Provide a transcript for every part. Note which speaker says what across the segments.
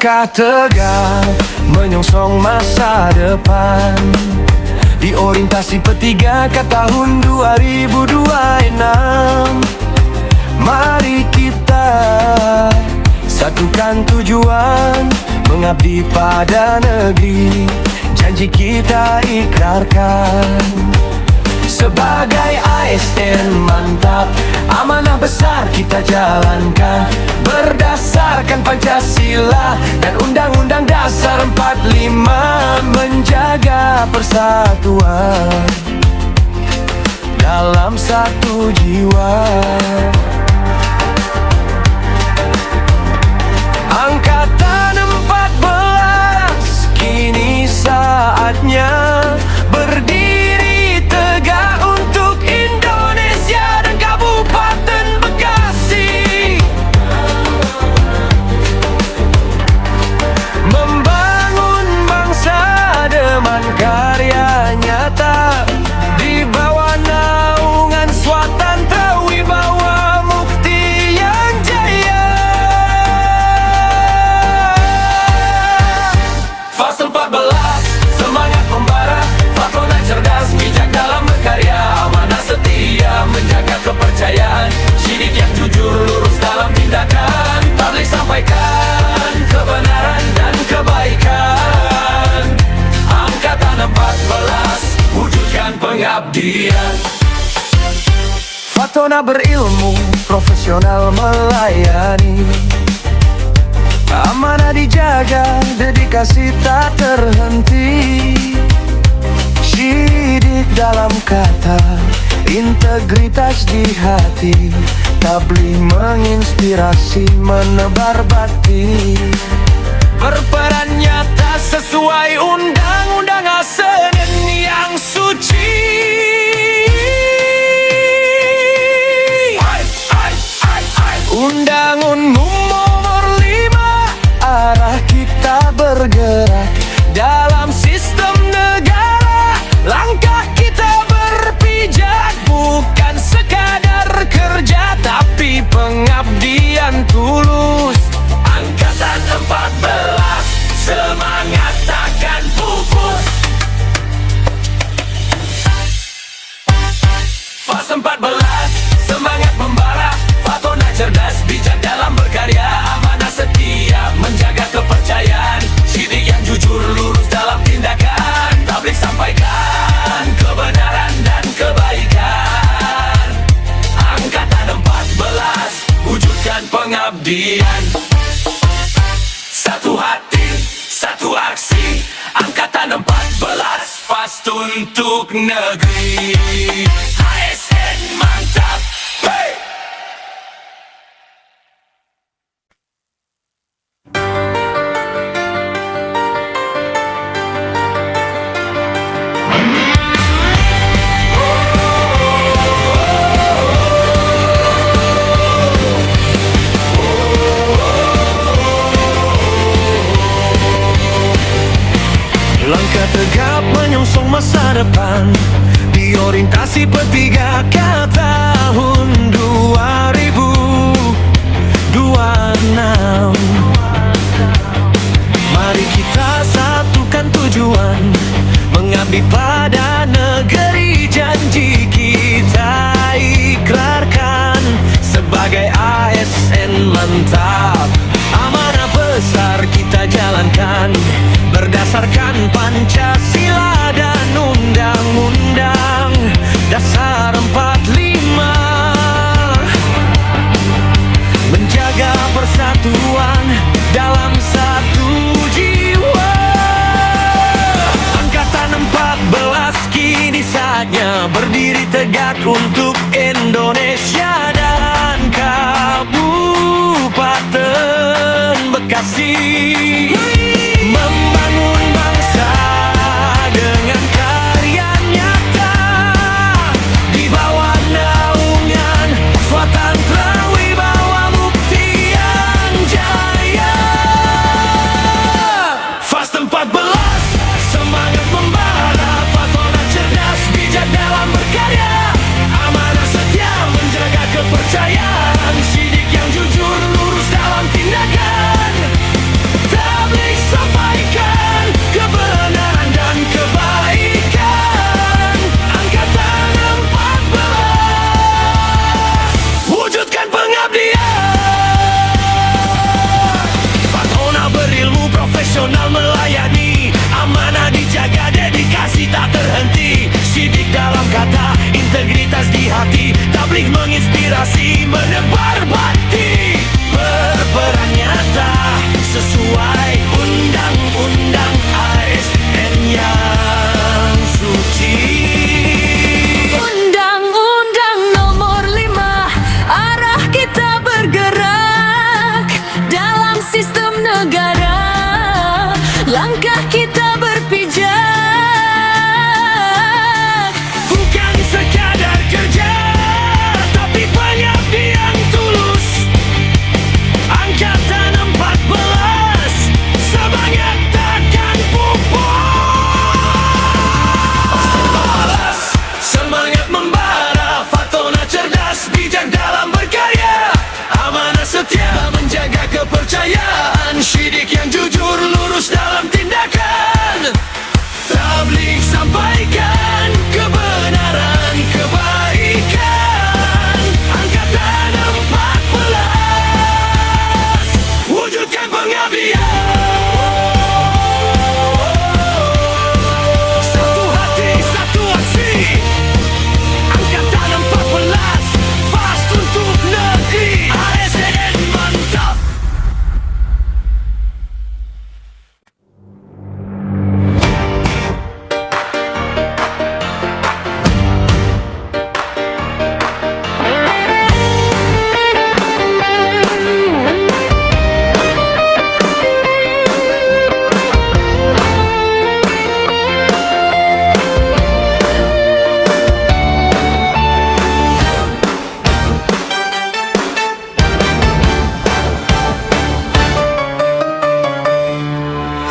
Speaker 1: Langkah tegak menyongsong masa depan, diorientasi P3K tahun 2026. Mari kita satukan tujuan, mengabdi pada negeri, janji kita ikrarkan. Sebagai ASN mantap, amanah besar kita jalankan, berdasarkan Pancasila dan Undang-Undang Dasar 45, menjaga persatuan dalam satu jiwa. Angkatan 14, kini saatnya berdiri tegak untuk Indonesia dan Kabupaten Bekasi, membangun bangsa dengan karya nyata di bawah naungan Swatanta Wibawa Mukti yang jaya. Fase 14, semangat membara, Fatona cerdas, bijak dalam berkarya, amanah setia, menjaga kepercayaan, syidik yang jujur, lurus dalam tindakan, tabligh sampaikan kebenaran dan kebaikan. Angkatan 14, wujudkan pengabdian. Fatona berilmu, profesional melayani, amanah dijaga, dedikasi tak terhenti. Syidik dalam kata, integritas di hati, tabligh menginspirasi, menebar bakti. Berperan nyata sesuai undang-undang ASN yang suci. Undang-Undang nomor 5, arah kita bergerak dalam sistem negara. Langkah kita berpijak, bukan sekadar kerja, tapi pengabdian tulus. Angkatan 14, semangat takkan pupus. Fase 14, semangat membara, Fatona cerdas, bijak dalam berkarya, amanah setia, menjaga kepercayaan, syidik yang jujur, lurus dalam tindakan, tabligh sampaikan kebenaran dan kebaikan. Angkatan 14, wujudkan pengabdian. Satu hati, satu aksi, Angkatan 14, fast untuk negeri. ASN mantap, hey! Langkah tegap menyongsong masa depan, diorientasi P3K tahun 2026. Mari kita satukan tujuan, mengabdi pada negeri, janji kita ikrarkan. Sebagai ASN mantap, amanah besar kita jalankan, berdasarkan Pancasila dan Undang-Undang Dasar 45, menjaga persatuan dalam satu jiwa. Angkatan 14, kini saatnya berdiri tegak untuk Indonesia dan Kabupaten Bekasi, membangun bangsa dengan karya nyata di bawah naungan Swatanta Wibawa Mukti yang jaya. Fase 14, semangat membara, Fatona cerdas, bijak dalam berkarya, amanah setia, menjaga kepercayaan, syidik yang jujur, lurus dalam tindakan,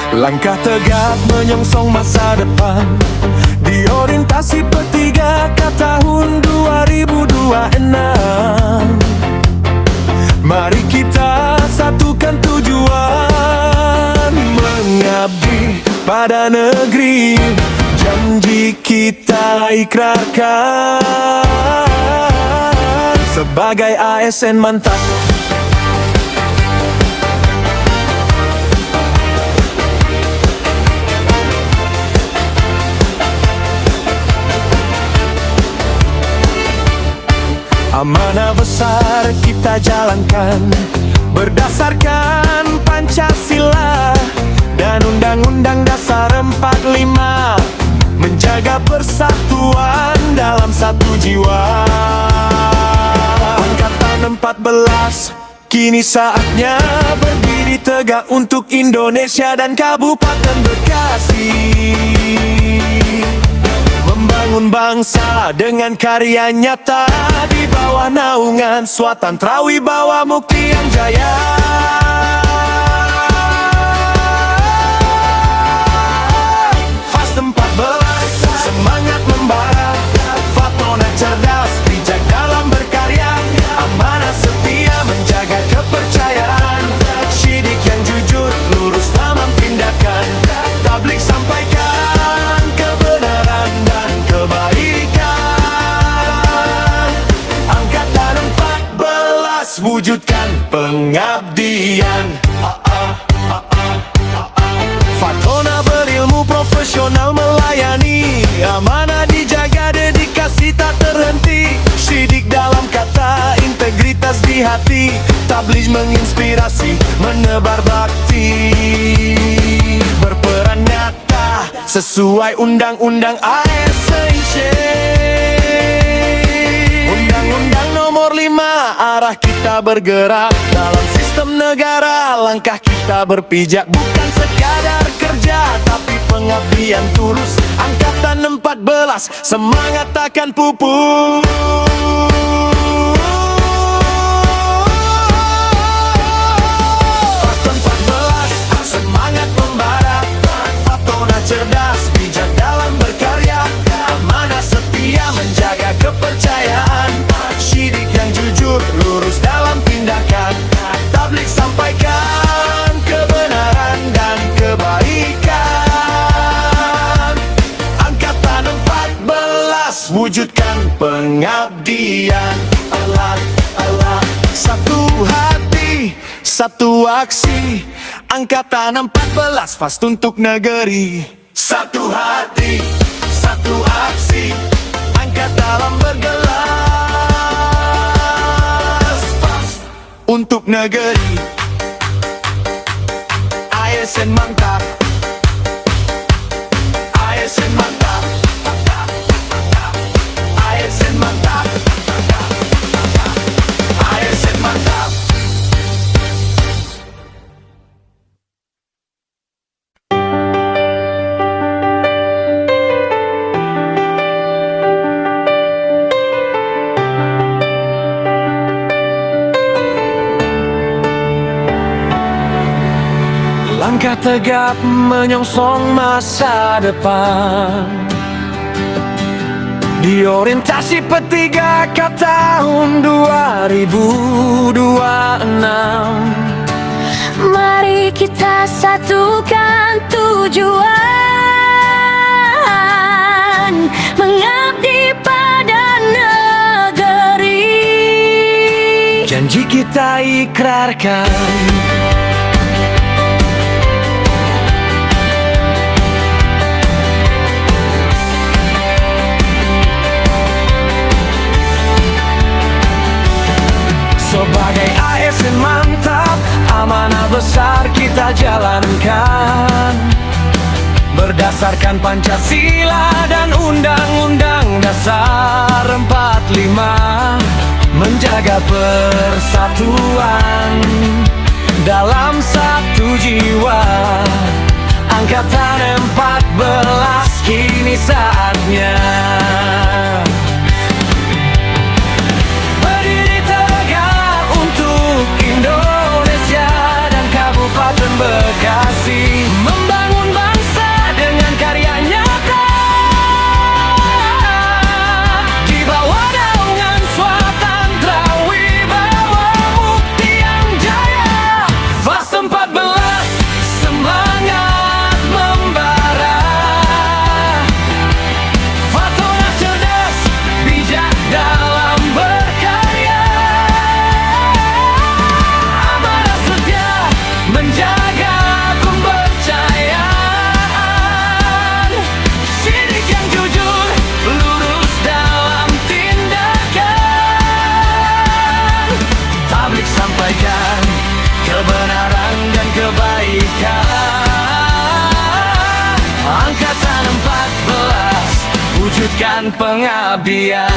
Speaker 1: Langkah tegap menyongsong masa depan, diorientasi P3K tahun 2026. Mari kita satukan tujuan, mengabdi pada negeri, janji kita ikrarkan sebagai ASN mantap. Amanah besar kita jalankan berdasarkan Pancasila dan Undang-Undang Dasar 45, menjaga persatuan dalam satu jiwa. Angkatan 14, kini saatnya berdiri tegak untuk Indonesia dan Kabupaten Bekasi, membangun bangsa dengan karya nyata di bawah naungan Swatantara Wibawa Mukti yang Jaya. Fast 14, semangat membara, Fatona cerdas, bijak dalam berkarya, amanah setia menjaga kepercayaan, Syidik yang jujur, lurus dalam tindakan, tablik sampaikan kebenaran dan kebaikan. Angkatan 14 wujudkan pengabdian. Fatona berilmu profesional melayani, amanah dijaga dedikasi tak terhenti, Syidik dalam kata integritas di hati, tabligh menginspirasi menebar bakti, berperan nyata sesuai Undang-Undang ASN. Undang-Undang nomor 5, arah kita bergerak dalam sistem negara. Langkah kita berpijak bukan sekadar kerja, tapi pengabdian tulus. Angkatan 14, semangat takkan pupus. Fast 14, semangat membara, Fatona cerdas, bijak dalam berkarya, amanah setia menjaga kepercayaan, Syidik yang jujur, lurus dalam tindakan, tabligh sampaikan kebenaran dan kebaikan. Angkatan 14 wujudkan pengabdian. Allah, satu hati, satu aksi, Angkatan 14 fast untuk negeri. Satu hati, satu aksi, angkat dalam bergelas, fast untuk negeri. ASN mantap, ASN mantap, ASN mantap, ASN mantap. Langkah tegap menyongsong masa depan, diorientasi P3K tahun 2026.
Speaker 2: Mari kita satukan tujuan, mengabdi pada negeri,
Speaker 1: janji kita ikrarkan sebagai ASN mantap. Amanah besar kita jalankan berdasarkan Pancasila dan Undang-Undang Dasar 45, menjaga persatuan dalam satu jiwa. Angkatan 14 kini saatnya berdiri tegak untuk Indonesia dan Kabupaten Bekasi, membangun wujudkan pengabdian.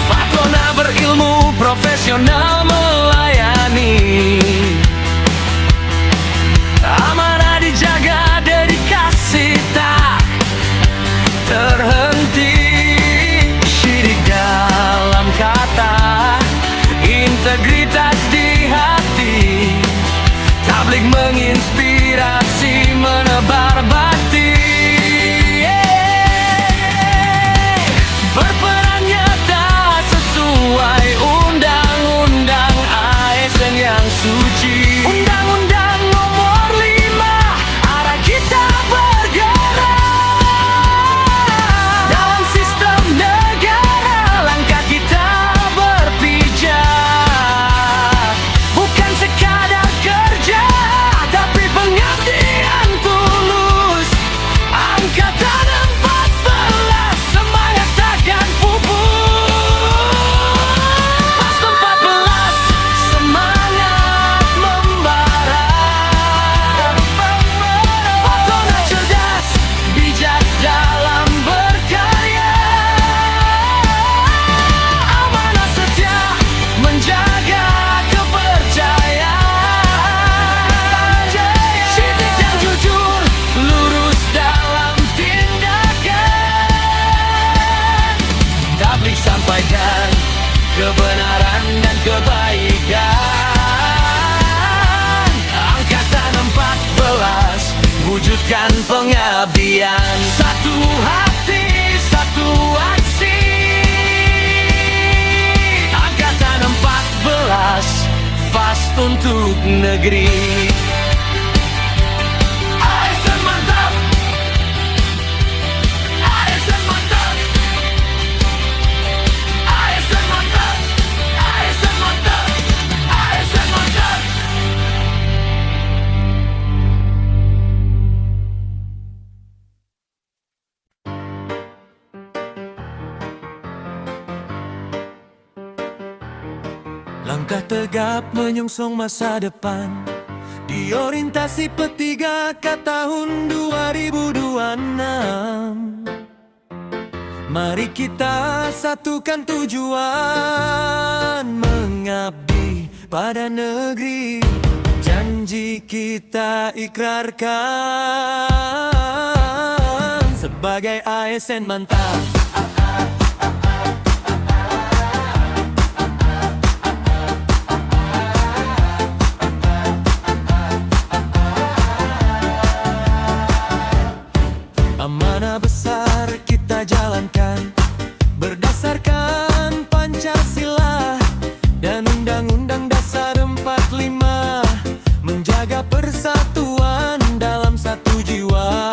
Speaker 1: Fatona berilmu profesional melayani, amanah dijaga, dedikasi tak terhenti. Syirik dalam kata, integritas di hati, tabligh menginspirasi, menebar bakti. Berperan nyata sesuai undang-undang ASN yang suci. Undang-undang nomor 5, arah kita bergerak. Dalam sistem negara, langkah kita berpijak. Bukan sekadar kerja, tapi pengabdian tulus. Angkatan 14, semangat takkan pupus. Fast 14, semangat membara. Fatona cerdas, bijak dalam berkarya. Amanah setia, menjaga kepercayaan. Syidik yang jujur, lurus dalam tindakan. Tabligh sampaikan kebenaran dan kebaikan. Angkatan 14, wujudkan pengabdian. Satu hati, satu aksi. Angkatan 14, fast untuk negeri. ASN mantap, ASN mantap, ASN mantap, ASN mantap, ASN mantap. Langkah tegap menyongsong masa depan, diorientasi P3K tahun 2026. Mari kita satukan tujuan, mengabdi pada negeri. Janji kita ikrarkan sebagai ASN mantap. Amanah besar kita jalankan berdasarkan Pancasila dan Undang-Undang Dasar 45, menjaga persatuan dalam satu jiwa.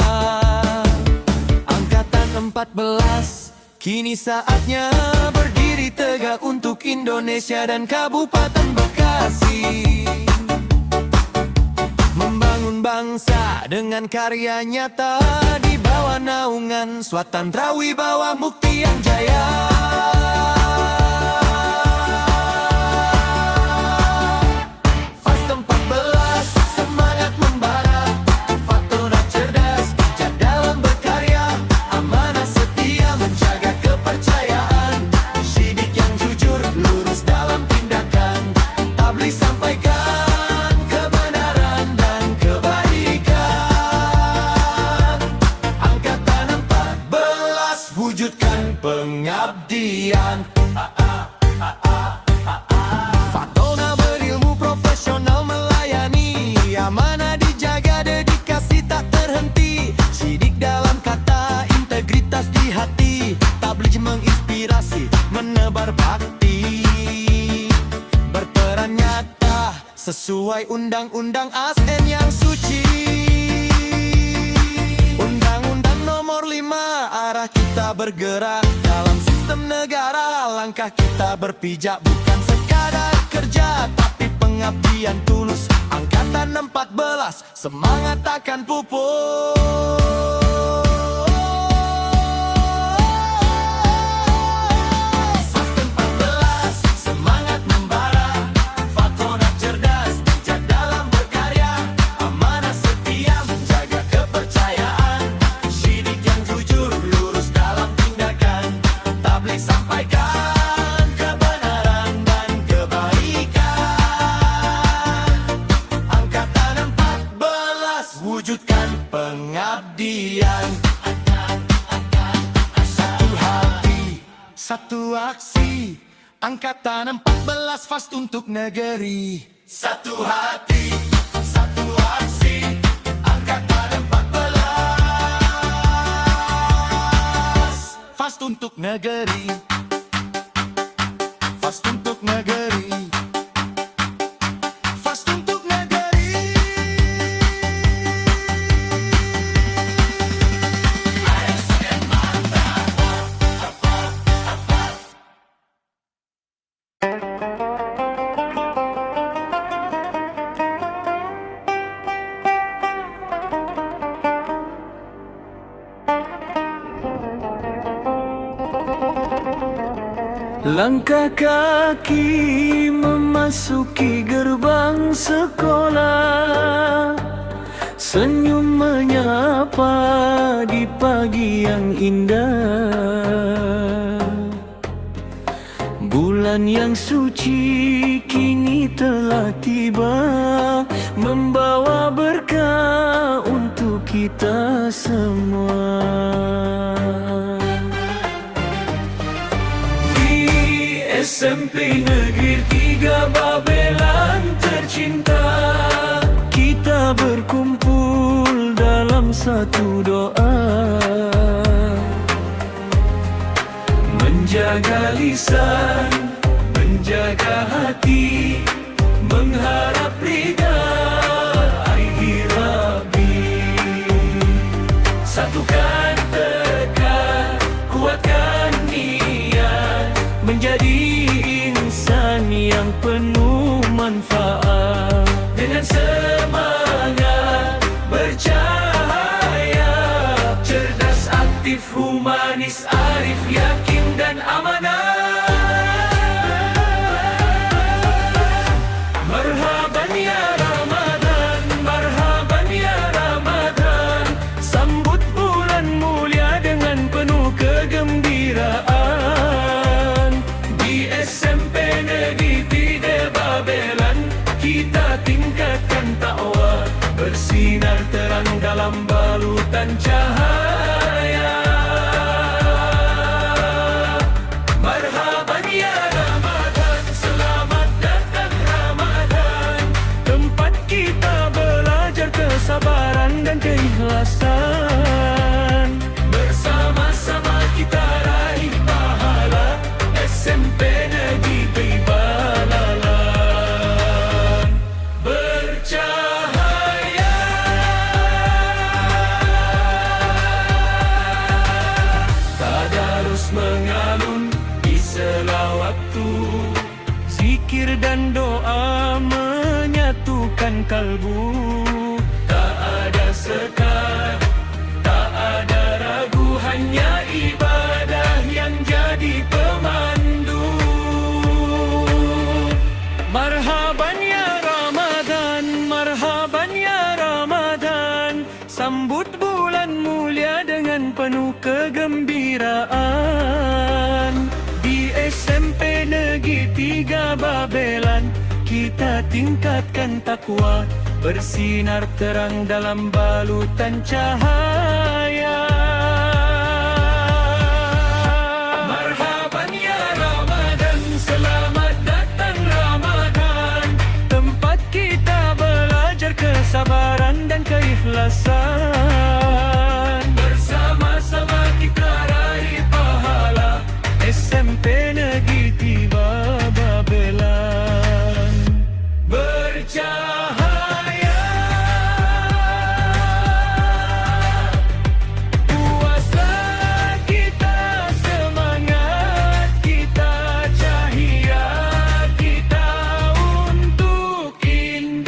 Speaker 1: Angkatan 14, kini saatnya berdiri tegak untuk Indonesia dan Kabupaten Bekasi. Membangun bangsa dengan karya nyata, di bawah naungan Swatandra Wibawa Mukti yang Jaya. Fast 14, semangat membara. Fatona cerdas, bijak dalam berkarya. Amanah setia, menjaga kepercayaan. Syidik yang jujur, lurus dalam tindakan. Tabligh sampaikan kebenaran dan kebaikan. Angkatan 14, wujudkan pengabdian. Fatona berilmu profesional melayani, amanah dijaga, dedikasi tak terhenti. Syidik dalam kata, integritas di hati, tabligh menginspirasi, menebar bakti. Berperan nyata sesuai undang-undang ASN yang suci. Undang-undang nomor 5, arah kita bergerak. Dalam sistem negara, langkah kita berpijak. Bukan sekadar kerja, tapi pengabdian tulus. Angkatan 14, semangat takkan pupus. Fast 14, pengabdian. Satu hati, satu aksi, Angkatan 14 fast untuk negeri. Satu hati, satu aksi, Angkatan 14 fast untuk negeri. Fast untuk negeri. Fast untuk negeri.
Speaker 3: Langkah kaki memasuki gerbang sekolah, senyum menyapa di pagi yang indah. Bulan yang suci kini telah tiba, membawa berkah untuk kita semua. SMP Negeri 3 Babelan tercinta, kita berkumpul dalam satu doa, menjaga lisan, menjaga hati, mengharap ridha ilahi Rabbi. Satukan tekad, kuatkan niat, menjadi insan yang penuh manfaat. Dengan semangat bercahaya, cerdas, aktif, humanis, arif, yakin dan amanah. Marhaban ya Ramadan, marhaban ya Ramadan, sambut bulan mulia dengan penuh kegembiraan. Di SMP Negeri 3 Babelan, kita tingkatkan takwa, bersinar terang dalam balutan cahaya. Marhaban ya Ramadan, selamat datang Ramadan, tempat kita belajar kesabaran dan keikhlasan. Bersama-sama kita raih pahala, SMP Negeri Balalan bercahaya. Tadarus mengalun di sela waktu, zikir dan doa menyatukan kalbu. Tak ada sekat, tak ada ragu, hanya ibadah yang jadi pemandu. Marhaban ya Ramadan, marhaban ya Ramadan, sambut bulan mulia dengan penuh kegembiraan. Di SMP Negeri 3 Babelan, kita tingkatkan takwa, bersinar terang dalam balutan cahaya. Marhaban ya Ramadan, selamat datang Ramadan, tempat kita belajar kesabaran dan keikhlasan. Bersama-sama kita raih pahala, SMP Negeri 3 Babelan bercahaya. Puasa kita semangat, kita cahaya, kita untuk Indonesia.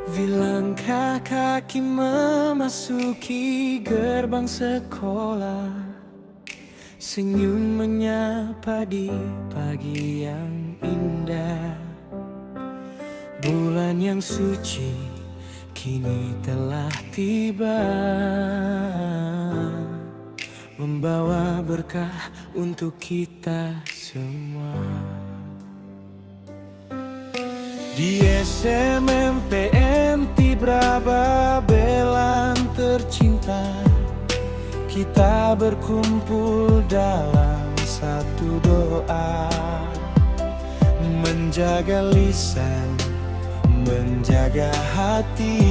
Speaker 1: Bilangkah kaki memasuki gerbang sekolah, senyum menyapa di pagi yang indah. Bulan yang suci kini telah tiba, membawa berkah untuk kita semua. Di SMMPN Tibra Babelan tercinta, kita berkumpul dalam satu doa, menjaga lisan, menjaga hati,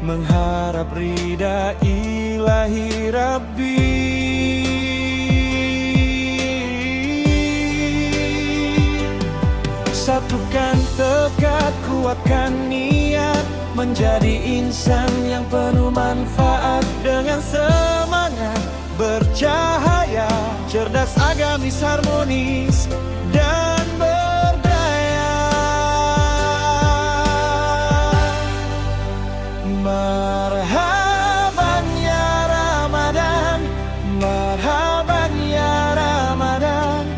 Speaker 1: mengharap ridha ilahi Rabbi. Satukan tekad, kuatkan niat, menjadi insan yang penuh manfaat. Dengan semangat bercahaya, cerdas, agamis, harmonis, dan berdaya. Marhaban ya Ramadan, marhaban ya Ramadan.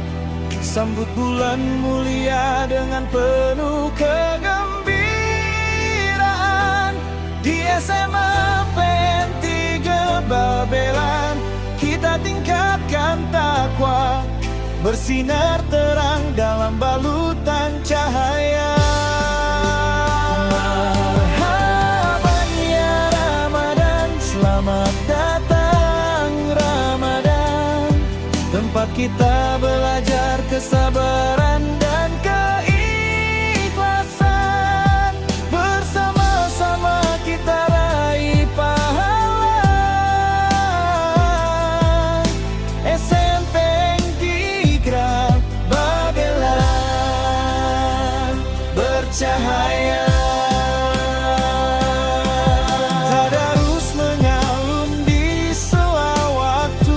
Speaker 1: Sambut bulan mulia dengan penuh kegembiraan. Di SMA PN 3 Babelan, kita tingkatkan takwa, bersinar terang dalam balutan cahaya. Marhaban ya Ramadan, selamat datang Ramadan. Tempat kita belajar kesabaran dan keikhlasan. Bersama-sama kita raih pahala. SMP Tigra Babelan bercahaya. Tadarus mengalun di sela waktu,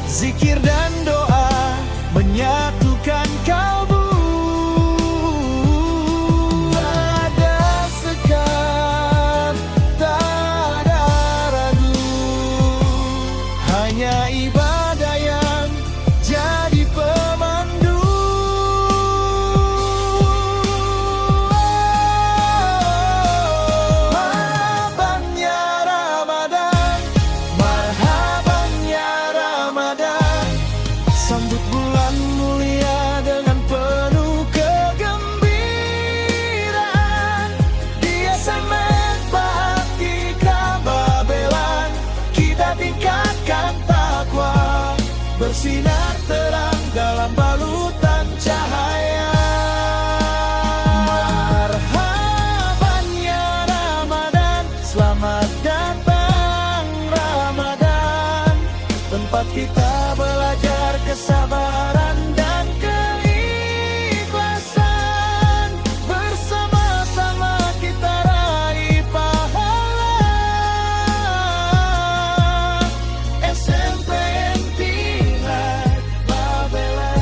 Speaker 1: zikir dan doa menyatukan kalbu. Tak ada sekat, tak ada ragu, hanya ibadah yang jadi pemandu. Marhaban ya Ramadan, marhaban ya Ramadan. Sambut bulan mulia dengan penuh kegembiraan. Di SMA Tiga Babelan, kita tingkatkan takwa, bersinar terang dalam balutan cahaya. Marhaban ya Ramadan, selamat datang Ramadan. Tempat kita belajar kesabaran dan keikhlasan. Bersama-sama kita raih pahala. SMP Tiga Babelan,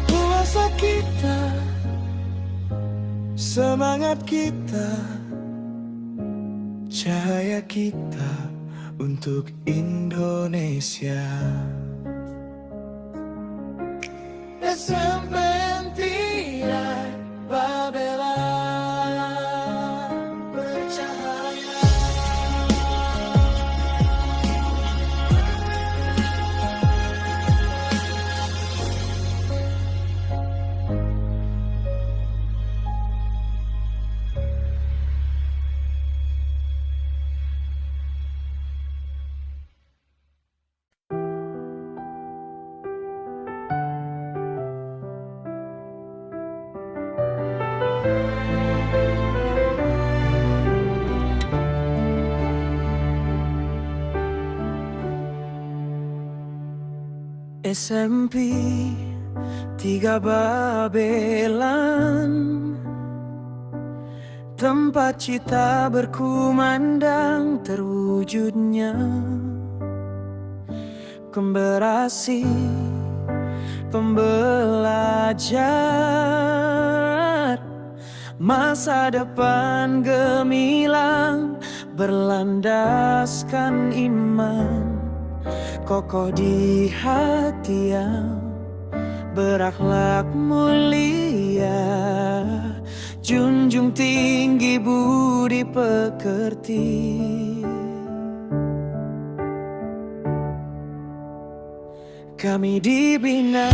Speaker 1: puasa kita, semangat kita, cahaya kita untuk Indonesia. SMP Tiga Babelan bercahaya. SMP Tiga Babelan, tempat cita berkumandang terwujudnya komparasi pembelajar. Masa depan gemilang berlandaskan iman, kokoh di hati yang berakhlak mulia, junjung tinggi budi pekerti. Kami dibina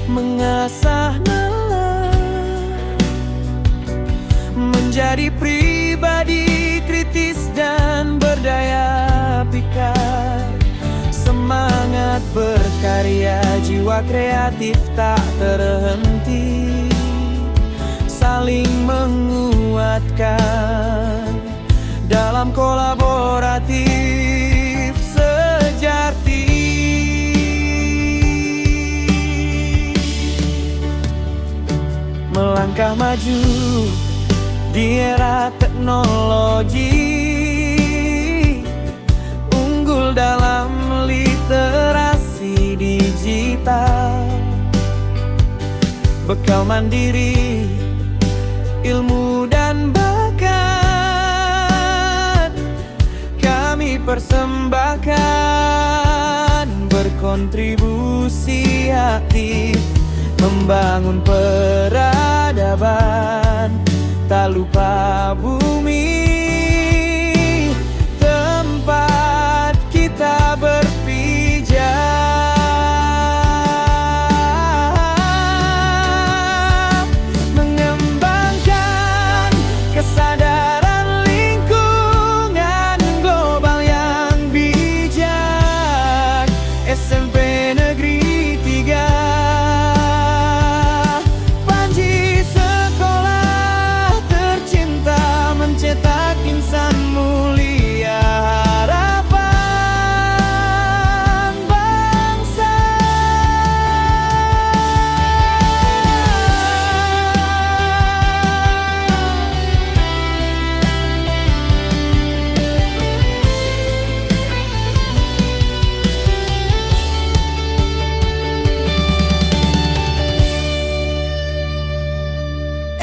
Speaker 1: mengasah nalar, menjadi pribadi kritis dan berdaya pikat. Semangat berkarya, jiwa kreatif tak terhenti, saling menguatkan dalam kolaboratif sejati. Melangkah maju di era teknologi, unggul dalam literasi digital, bekal mandiri, ilmu dan bakat kami persembahkan, berkontribusi aktif membangun peradaban, tak lupa bumi tempat kita berpijak, mengembangkan kesadaran lingkungan global yang bijak. SMP Negeri 3 Panji, sekolah tercinta, mencetak insan mulia, harapan bangsa.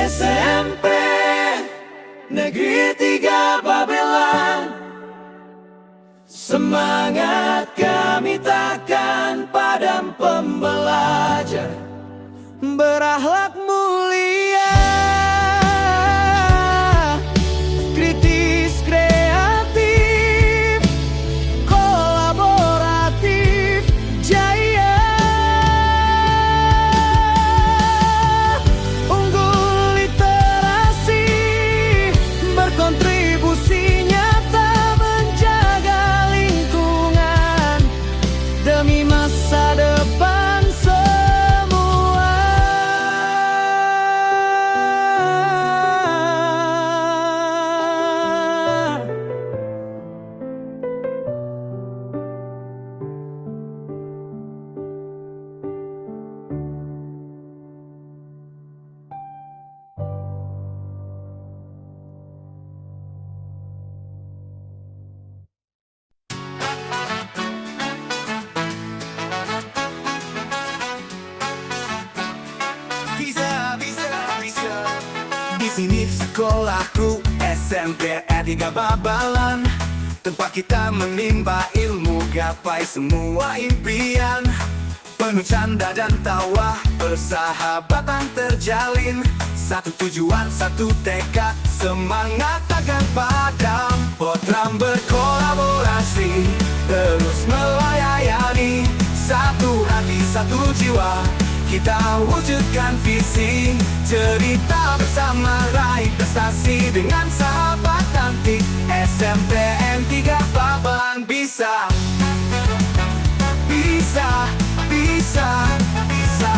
Speaker 1: SMP Negeri 3 Babelan, semangat kami takkan padam, pembelajar berakhlak mulia, kritis kreatif, kolaboratif jaya, unggul literasi, berkontribusi nyata menjaga lingkungan demi masa depan semua.
Speaker 3: Bisa, bisa, bisa. Di sini sekolahku SMP 3 Babalan, tempat kita menimba ilmu, gapai semua impian. Penuh canda dan tawa, persahabatan terjalin, satu tujuan, satu tekad, semangat takkan padam. Potram berkolaborasi, terus melayani, satu hati, satu jiwa, kita wujudkan visi. Cerita bersama, raih prestasi dengan sahabat nanti. SMPN 3 Babalan bisa, bisa, bisa, bisa.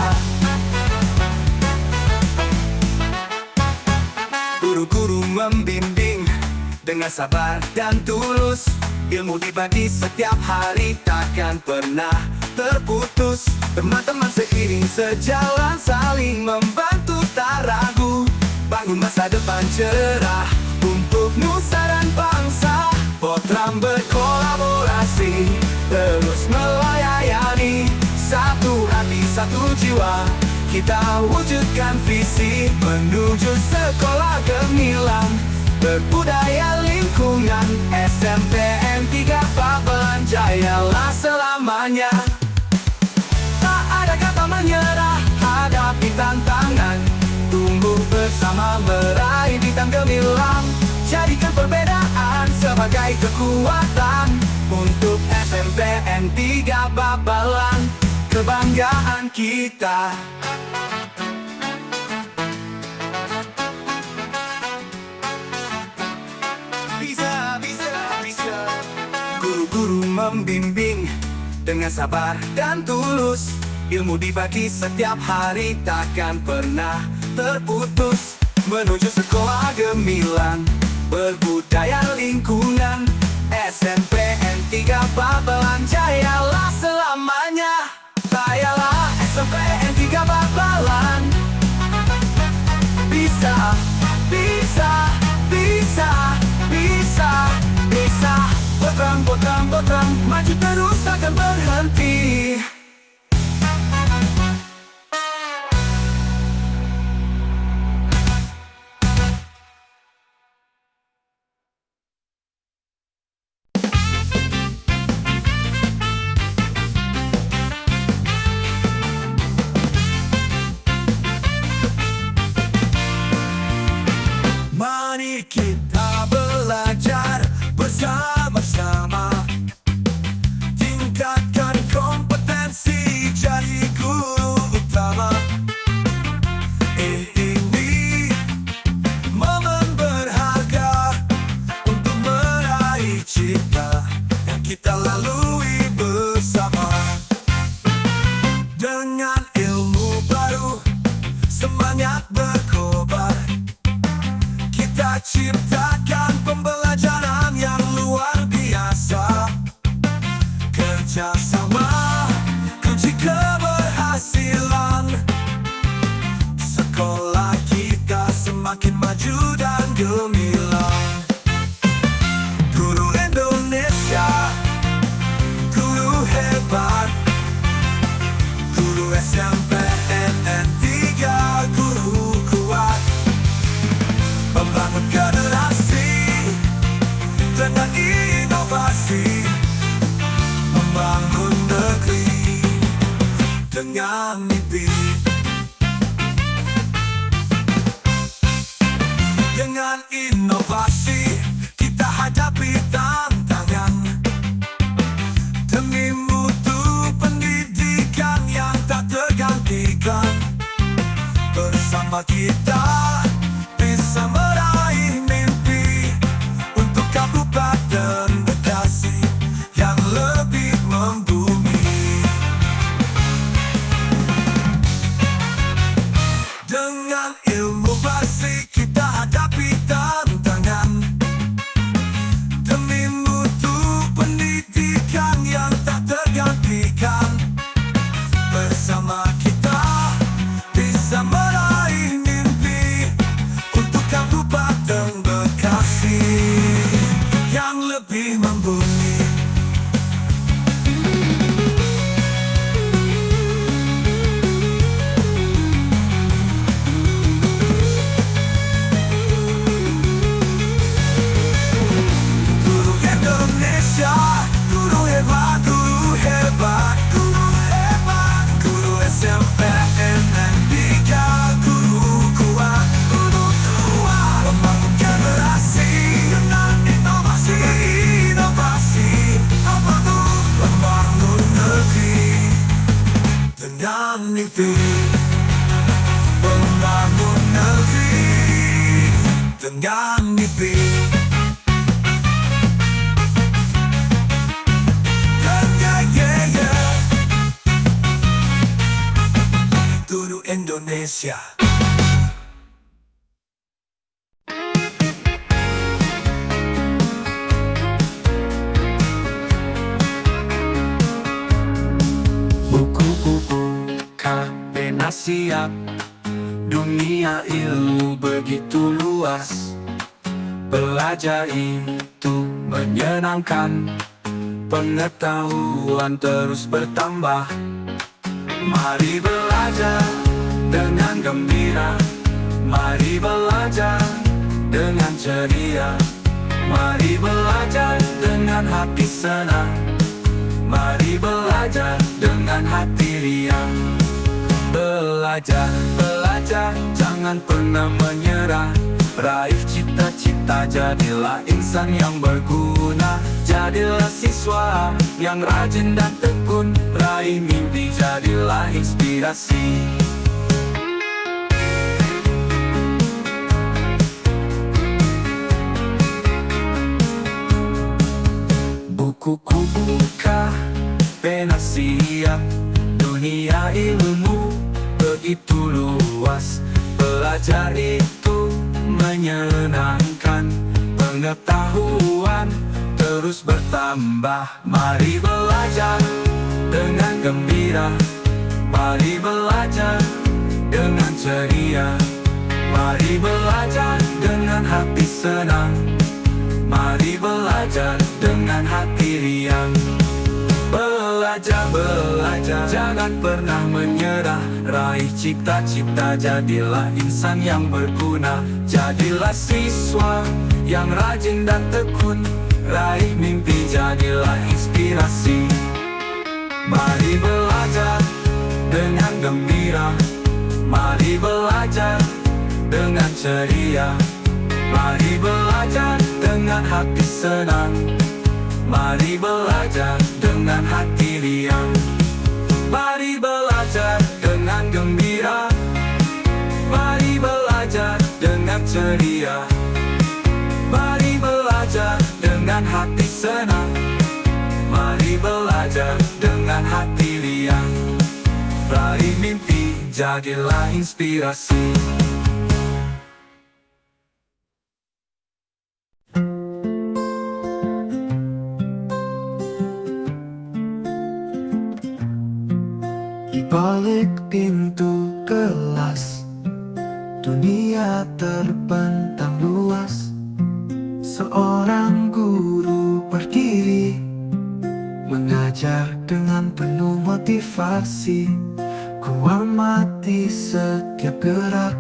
Speaker 3: Guru-guru membimbing dengan sabar dan tulus, ilmu dibagi setiap hari takkan pernah terputus. Teman-teman seiring sejalan, saling membantu tak ragu, bangun masa depan cerah untuk nusa dan bangsa. Potram berkolaborasi, terus melayani, satu hati, satu jiwa. Kita wujudkan visi menuju sekolah gemilang, berbudaya lingkungan. SMPN 3 Babelan jayalah selamanya. Tak ada kata menyerah, hadapi tantangan, tumbuh bersama meraih bintang gemilang. Jadikan perbedaan sebagai kekuatan untuk SMPN 3 Babelan, kebanggaan kita. Bisa. Guru-guru membimbing dengan sabar dan tulus. Ilmu dibagi setiap hari, takkan pernah terputus. Menuju sekolah gemilang, berbudaya lingkungan. SMPN 3 Babelan jayalah selamanya. Jayalah SMPN 3 Babelan. Bisa, bisa, bisa, bisa, bisa. Botrang, maju terus takkan berhenti. Mari kita belajar bersama-sama, tingkatkan kompetensi jadi guru utama. Ini momen berharga untuk meraih cita yang kita lalui bersama. Dengan ilmu baru, semangat berkobar, kita ciptakan pembelajaran yang luar biasa. Kerjasama kunci keberhasilan. Sekolah kita semakin maju dan gemilang. Guru Indonesia, guru hebat, guru SMPN 3, guru kuat, membangun generasi dengan inovasi, membangun negeri dengan mimpi. Dengan inovasi kita hadapi tantangan, demi mutu pendidikan yang tak tergantikan. Bersama kita bisa meraih mimpi untuk Kabupaten Bekasi yang lebih membumi. Dengan ilmu basic kita hadapi tantangan, demi mutu pendidikan yang tak tergantikan. Bersama kita bisa meraih mimpi untuk Kabupaten Bekasi yang lebih membumi. Guru Indonesia, guru hebat, guru hebat, guru hebat, guru SMPN 3, guru kuat, guru tua, membangun generasi dengan inovasi, membangun negeri dengan mimpi, membangun negeri dengan mimpi. Guru Indonesia. Buku-buku KP siap, dunia ilmu begitu luas. Belajar itu menyenangkan, pengetahuan terus bertambah. Mari belajar dengan gembira, mari belajar dengan ceria, mari belajar dengan hati senang, mari belajar dengan hati riang. Belajar, belajar, jangan pernah menyerah. Raih cita-cita, jadilah insan yang berguna. Jadilah siswa yang rajin dan tekun. Raih mimpi, jadilah inspirasi. Bukuku buka, pena siap. Dunia ilmu begitu luas. Belajar itu menyenangkan. Pengetahuan terus bertambah. Mari belajar dengan gembira, mari belajar dengan ceria, mari belajar dengan hati senang, mari belajar dengan hati riang. Belajar, belajar, jangan pernah menyerah. Raih cita-cita, jadilah insan yang berguna. Jadilah siswa yang rajin dan tekun. Raih mimpi, jadilah inspirasi. Mari belajar dengan gembira, mari belajar dengan ceria, mari belajar dengan hati senang, mari belajar dengan hati riang. Mari belajar dengan gembira, mari belajar dengan ceria, mari belajar dengan hati senang, mari belajar dengan hati riang. Raih mimpi, jadilah inspirasi. Di balik pintu kelas, dunia terbentang luas. Seorang guru berdiri, mengajar dengan penuh motivasi. Ku amati setiap gerak,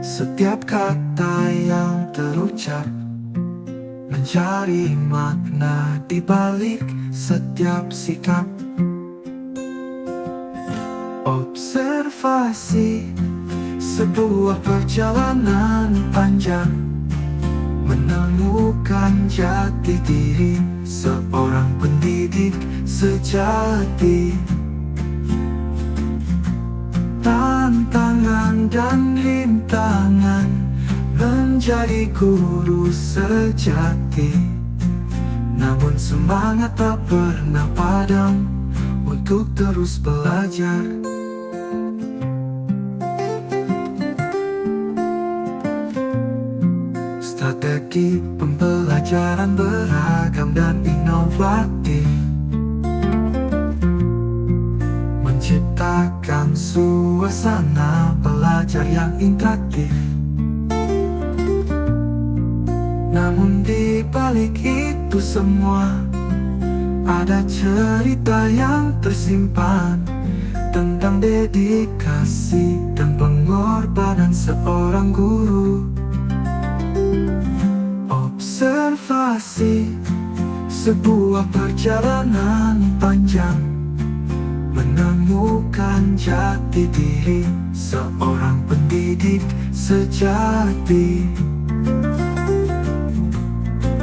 Speaker 3: setiap kata yang terucap, mencari makna di balik setiap sikap. Observasi sebuah perjalanan panjang, menemukan jati diri seorang pendidik sejati. Tantangan dan rintangan menjadi guru sejati. Namun semangat tak pernah padam untuk terus belajar. Strategi pembelajaran beragam dan inovatif, menciptakan suasana belajar yang interaktif. Namun di balik itu semua, ada cerita yang tersimpan tentang dedikasi dan pengorbanan seorang guru. Observasi sebuah perjalanan panjang, menemukan jati diri seorang pendidik sejati.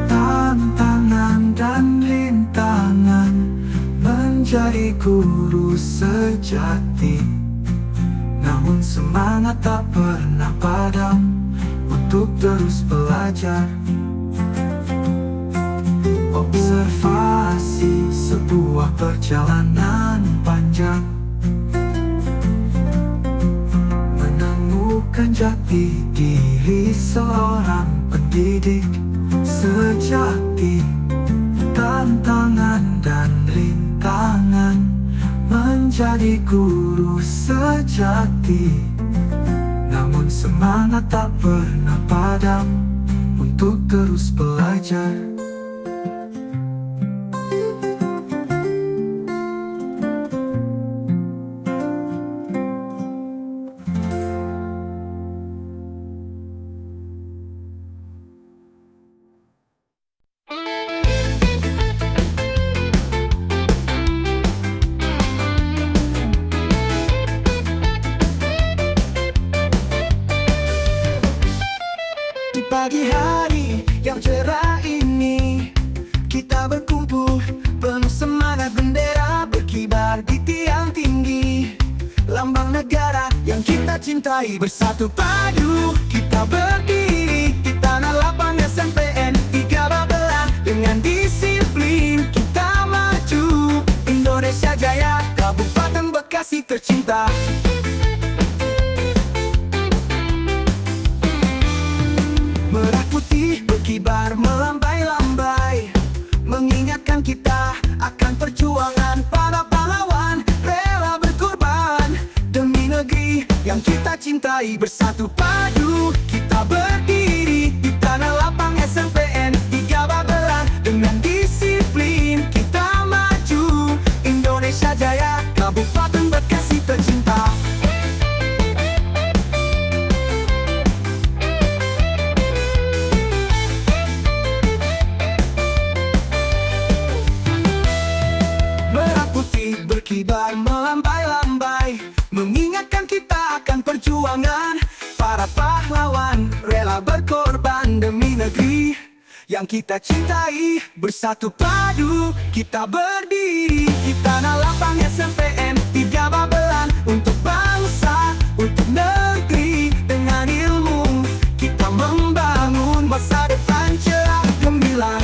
Speaker 3: Tantangan dan rintangan menjadi guru sejati. Namun semangat tak pernah padam untuk terus belajar. Observasi sebuah perjalanan panjang, menemukan jati diri seorang pendidik sejati. Tantangan dan rintangan menjadi guru sejati. Namun semangat tak pernah padam untuk terus belajar.
Speaker 1: pagi hari yang cerah ini, kita berkumpul penuh semangat, bendera berkibar di tiang tinggi. Lambang negara yang kita cintai, bersatu padu kita berdiri di tanah lapang SNPN 3 Babelan. Dengan disiplin kita maju, Indonesia Jaya, Kabupaten Bekasi tercinta. Merah putih berkibar melambai-lambai, mengingatkan kita akan perjuangan para pahlawan rela berkorban demi negeri yang kita cintai. Bersatu padu kita berdiri di tanah lapang SNPN 3 Babelan. Dengan disiplin kita maju, Indonesia Jaya, Kabupaten Bekasi tercinta. Merah putih berkibar melambai-lambai, mengingatkan kita akan perjuangan para pahlawan rela berkorban demi negeri yang kita cintai. Bersatu padu kita berdiri di tanah lapang SNPN 3 Babelan. Untuk bangsa, untuk negeri, dengan ilmu kita membangun masa depan cerah gemilang.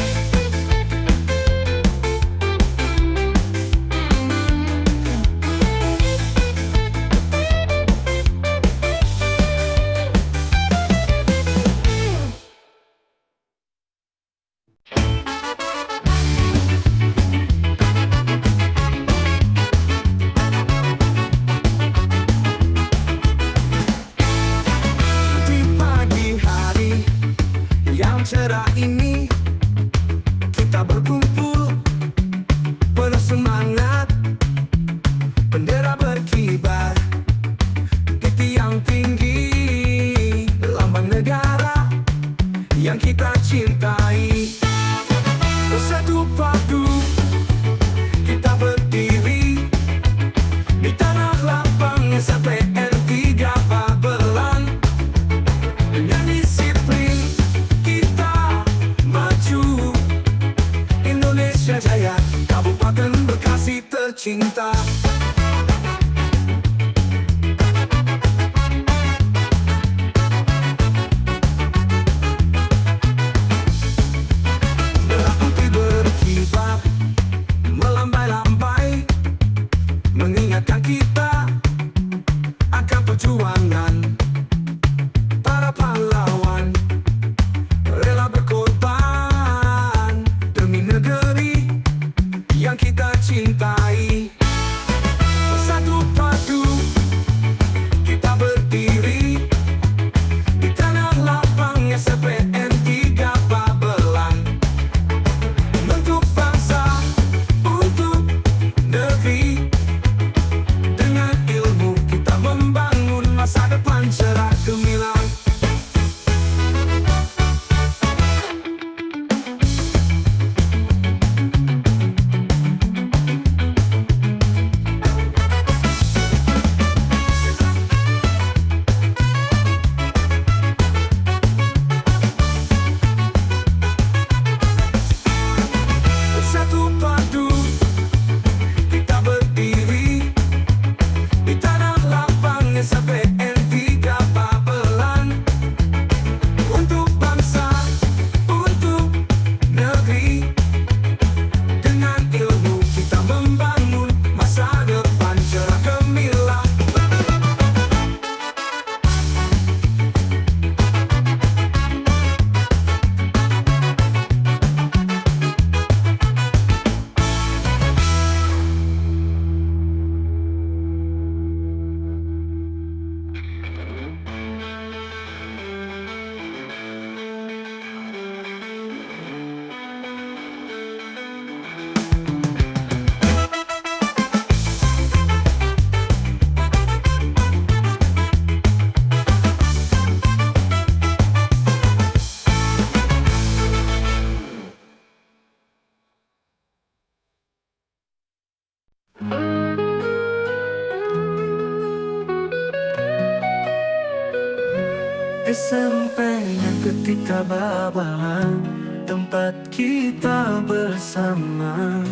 Speaker 3: SMP-nya ketika babalan, tempat kita bersama.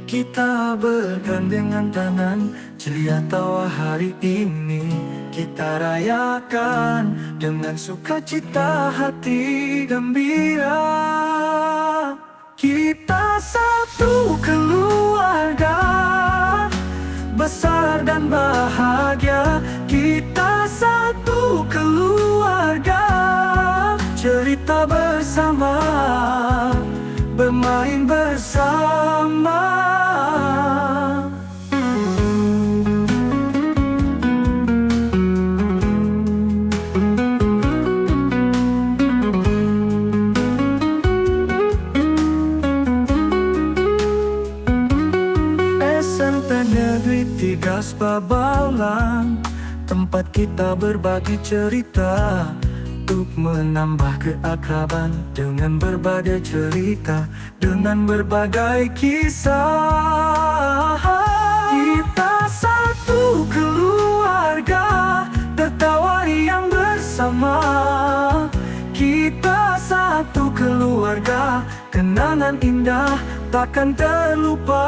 Speaker 3: Kita bergandengan tangan, ceria tawa hari ini kita rayakan dengan sukacita hati gembira. Kita satu keluarga, besar dan bahagia. Kita satu keluarga, cerita bersama, bermain bersama. SMP Negeri 3 Babalan, tempat kita berbagi cerita untuk menambah keakraban dengan berbagai cerita, dengan berbagai kisah. Kita satu keluarga, tertawa riang bersama. Kita satu keluarga, kenangan indah takkan terlupa.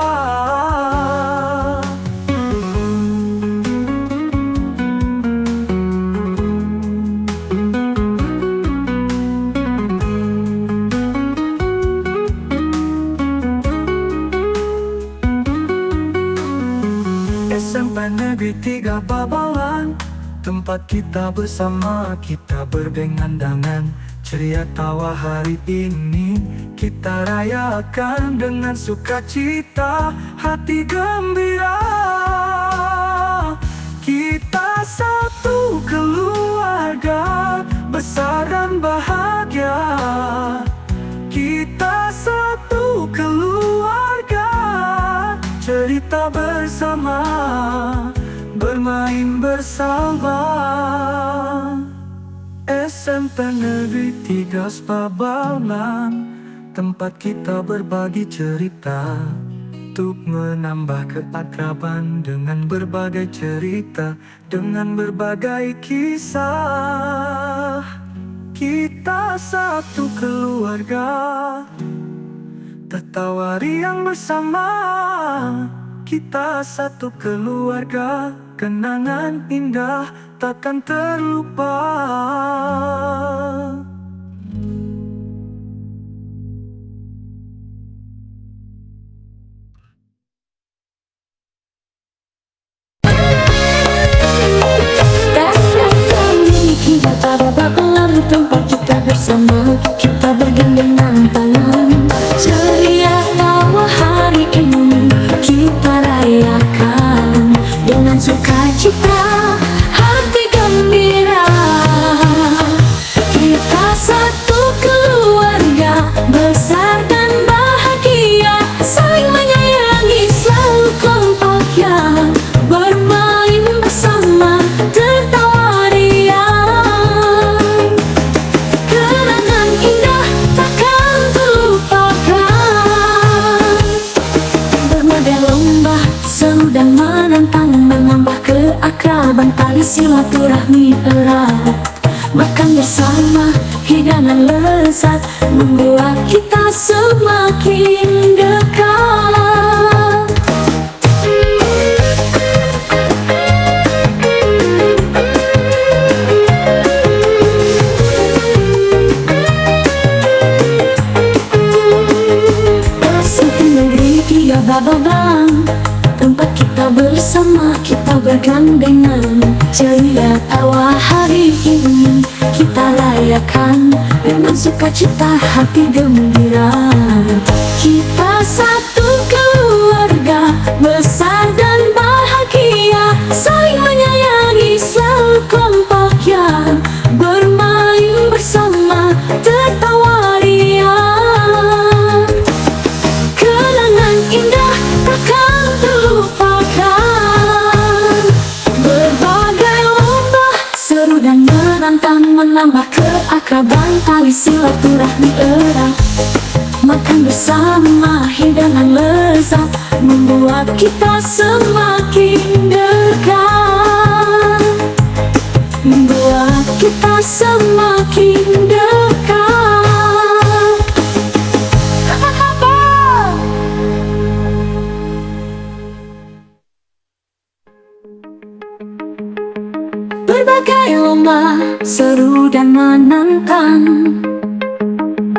Speaker 3: SMP Negeri 3 Babalan, tempat kita bersama, kita berdengan-dangan, ceria tawa hari ini kita rayakan dengan sukacita hati gembira. Kita satu keluarga, besar dan bahagia. Kita satu keluarga, cerita bersama, bermain bersama. SMP Negeri 3 Babalan, tempat kita berbagi cerita untuk menambah keakraban dengan berbagai cerita, dengan berbagai kisah. Kita satu keluarga, tertawa riang bersama. Kita satu keluarga, kenangan indah takkan terlupa.
Speaker 2: Kita Babalan, tempat kita bersama, kita bergandengan tangan, ceria tawa hari ini kita rayakan dengan sukacita hati gembira. Kita satu keluarga, besar dan bahagia, saling menyayangi, selalu kompak ya, bermain bersama, tertawa riang, kenangan indah takkan terlupakan. Bermodel lomba, seru dan menantang, menambah keakraban, tali silaturahmi erat. Makan bersama, hidangan lezat, membuat kita semakin dekat. SMP Negeri 3 Babalan, tempat kita bersama, kita bergandengan, ceria tawa hari ini kita rayakan dengan sukacita hati gembira. Kita satu keluarga, besar dan bahagia, saling menyayangi, selalu kompak ya, bermain bersama, tertawa riang, kenangan indah takkan terlupakan. Berbagai lomba, seru dan menantang, menambah keakraban, tali silaturahmi erat. Makan bersama, hidangan lezat, membuat kita semakin dekat, membuat kita semakin dekat. Apa kabar? Berbagai lomba seru dan menantang,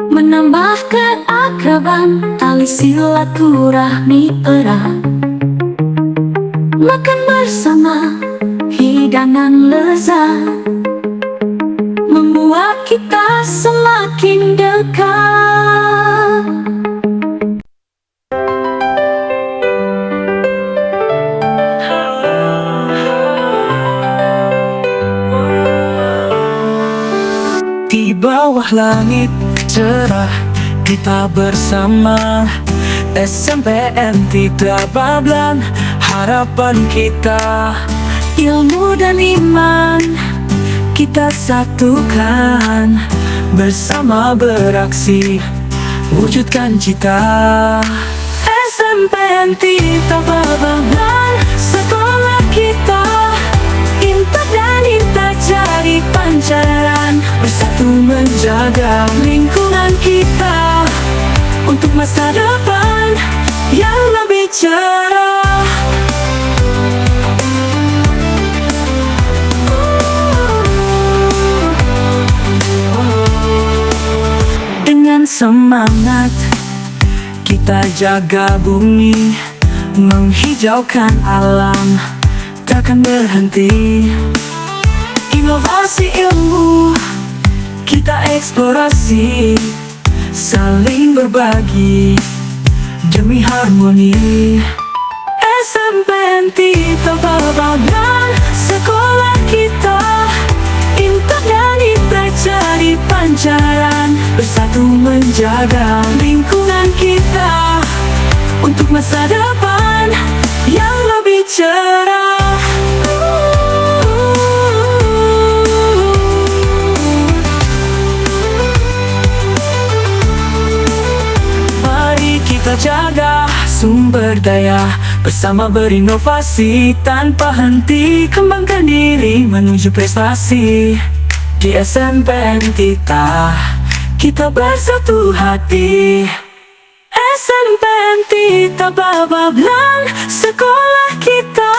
Speaker 2: menambah keakraban, tali silaturahmi erat. Makan bersama, hidangan lezat, membuat kita semakin dekat.
Speaker 3: Di bawah langit cerah kita bersama, SMPN tidak bablan, harapan kita ilmu dan iman kita satukan, bersama beraksi wujudkan cita. SMPN tidak bablan, sekolah kita intak dan intak jadi pancaran, bersatu menjaga lingkungan kita untuk masa depan yang lebih cerah. Dengan semangat kita jaga bumi, menghijaukan alam takkan berhenti. Inovasi ilmu kita eksplorasi, saling berbagi demi harmoni. SMPN tidak bablan, sekolah kita intak dan intak jadi pancaran, bersatu menjaga lingkungan kita untuk masa depan yang lebih cerah. Mari kita jaga sumber daya, bersama berinovasi tanpa henti, kembangkan diri menuju prestasi. Di SMPN kita bersatu hati. SMPN tidak bablan, sekolah kita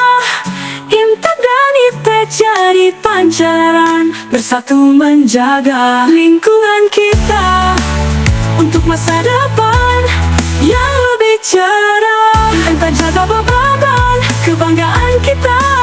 Speaker 3: intak dan intak jadi pancaran, bersatu menjaga lingkungan kita untuk masa depan yang lebih cerah. Entah jaga bablan, kebanggaan kita.